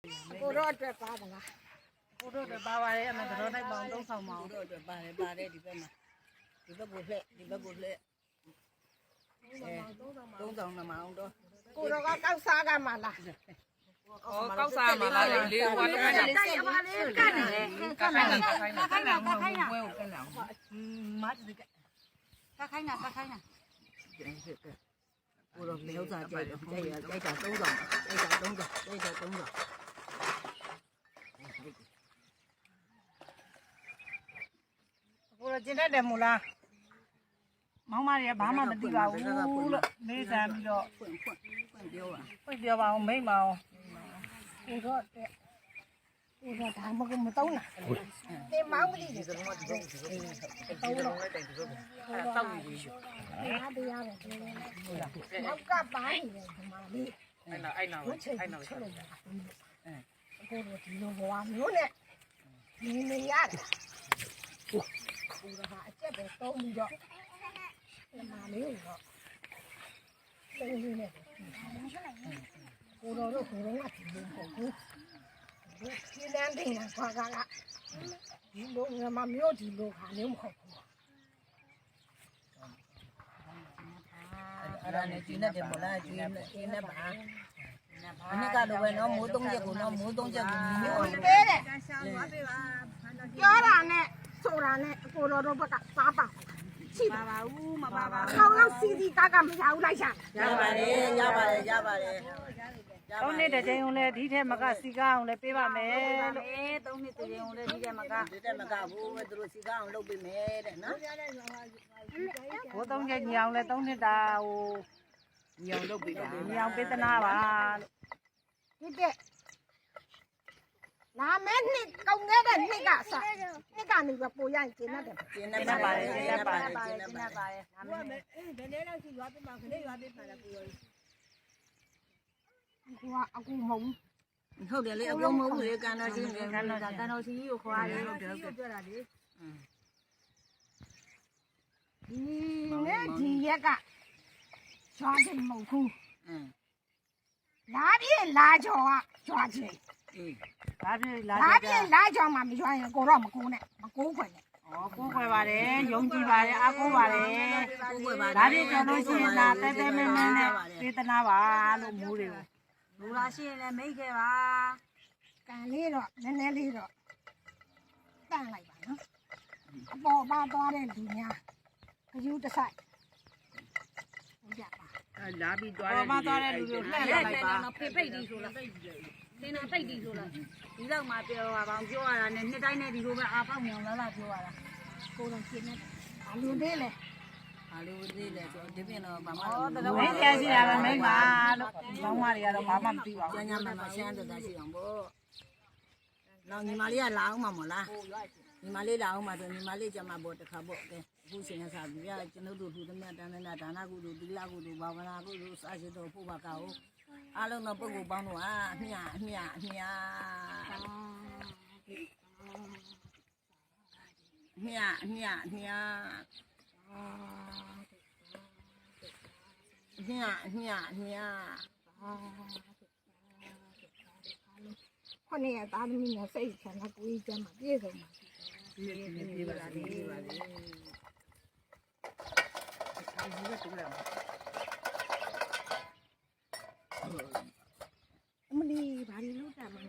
ကိုတော့အတွက်ပါမလား ကိုတို့တွေပါပါရဲ့အမေတို့လိုက်ပေါင်းသုံးဆောင်ပါ ကိုတို့အတွက်ပါတယ်ဒီဘက်မှာဒီဘက်ကိုလှည့်ဒီဘက်ကိုလှည့်သုံးဆောင်နမအောင်တော့ ကိုတော့ကကောက်စားကမှလား ကောက်စားမှာလားလေးဟိုတခါကျ တိုက်ရပါလေကတ်နေလေ ကခိုင်းတာဘွဲကိုကလောင်မတ်ဒီက ခိုင်းတာခိုင်းတာ ကိုတော့လေဥစ္စာကြိုက်တော့ကြိုက်တာသုံးဆောင်ကြိုက်တာသုံးဆောင်ကြိုက်တာသုံးဆောင် ကိုတော့ကျင်တတ်တယ်မို့လားမောင်မတွေကဘာမှမသိပါဘူးလို့မေးစမ်းပြီးတော့ ဖွင့်ပြောပါ ဖွင့်ပြောပါအောင်မိတ်မအောင် ကိုတော့တဲ့ကိုတော့ဒါမကမတုံးလားတင်မောင်းကလေးတွေတော့တော့တော့တောက်နေပြီအားတရားပဲနောက်ကပါနေတယ်ဒီမှာလေး အဲ့နောက်ချက်လို့ကိုတော့ဒီလိုဘဝမျိုးနဲ့နေရတယ်ကိုတော့အကျက်ပဲတုံးပြီးတော့ဒီမှာလေးတော့တုံးနေတယ်ကိုတော့တို့ကိုတော့ငါဒီလိုပေါ့ကိုဒီလမ်းတင်တာခွာကဒီလိုငါမမျိုးဒီလိုခါမျိုးမဟုတ်ဘူး အဲ့ဒါနဲ့ကျင်းတယ်မလားကျင်းနေပါအနည်းကတော့ပဲနော်မိုးသုံးချက်ကိုနော်မိုးသုံးချက်ကိုမြင်အောင် ပေးတယ်ပြောတာနဲ့ဆိုတာနဲ့ကိုတော်တို့ဘက်ကစားပါရှိပါဘူးမပါပါဘူးကောင်းကောင်းစီစီကားကမရဘူးလိုက်ရှာ ရပါတယ်သုံးနှစ်တစ်ချိန်ုံလဲဒီထဲမကစီကားအောင်လဲပေးပါမယ်လို့ သုံးနှစ်တည်းုံလေးဒီကမက ဒီတက်မကဘူးသူတို့စီကားအောင်လုပ်ပေးမယ်တဲ့နော် ဘိုးသုံးချက်ညီအောင်လဲသုံးနှစ်တာဟိုညီအောင်လုပ်ပေးပါညီအောင်ပေးသနာပါလို့ ဒီတဲ့လာမဲ့နှစ်ကောင်းခဲ့တဲ့နှစ်ကစားနှစ်ကနေပဲပိုရရင်ကျင်းတယ် ကျင်းနေပါတယ်ကျင်းနေပါတယ် လာမဲ့ဘယ်နဲ့လဲစီရွာပြမှာခလေးရွာပြပါလားကိုရောအခုမဟုတ် ဟုတ်တယ်လေအကုန်မဟုတ်လေကန်တော်ချင်းကန်တော် ကန်တော်စီကိုခေါ်ရတယ်ပြောတာလေဒီရက်ကကျွားတယ်မဟုတ်ဘူးလာပြည့်လာကြောကကျွားချင် အေး ဒါပြည့်လာ လာ ကြ ပြည့်လာကြောမှမကျွားရင်ကိုတော့မကိုနဲ့မကိုခွင်နဲ့ ဩကိုခွဲပါတယ်ယုံကြည်ပါတယ်အားကိုးပါတယ် ကိုကိုပါ ဒါပြည့်ကြော်လို့ရှိရင်လာတဲတဲမဲမဲနဲ့ပေးသနာပါလို့မိုးတွေကို လူလာရှိရင်လည်းမိတ်ခဲ့ပါကန်လေးတော့နည်းနည်းလေးတော့တန့်လိုက်ပါနော်အပေါ်ပါသွားတဲ့လူများခယူတဆိုင်ဟုတ်ကြပါ လာပြီးသွားတယ်မှာသွားတဲ့လူတွေလှည့်လိုက်ပါ ဖိတ်ဒီဆိုလားသင်တာဖိတ်ဒီဆိုလားဒီလောက်မှပြောပါအောင်ပြောရတာနဲ့နှစ်တိုင်းနဲ့ဒီလိုပဲအာပေါက်မြောင်လာပြောရတာ ကိုတော့ရှင်းနေအလူသေးလေ အားလုံးသေးတယ်ဆိုဒီပြင်တော့ဘာမှ မင်းတရားရှိရမယ်မိမလို့ဘောင်းမတွေကတော့ဘာမှမသိပါ ကျ ဘူး န်ညမှာရှမ်းတတ်ရှိအောင်ပေါ့နောက်ညီမလေးကလာအောင်မှာမလားညီမလေးလာအောင်မှာဆိုညီမလေးကျမပေါ့တခါပေါ့ကဲအခုရှင်ရစားပြီကကျွန်ုပ်တို့လူသမ ्या တန်းနေတာဒါနကုသိုလ်သီလကုသိုလ်ဘာဝနာကုသိုလ်စာရှိတော်ဖို့ပါကောအားလုံးတော့ပုဂ္ဂိုလ်ပေါင်းတို့ဟာအမြအမြအမြမြအမြအမြခொနည်းသားသမီးနဲ့စိတ်ဆန္ဒကိုကြီးကျမ်းမှာပြည့်စုံပါ ပြေးပါလားပြေးပါလေ အမလီဘာလို့လုပ်တာမလဲ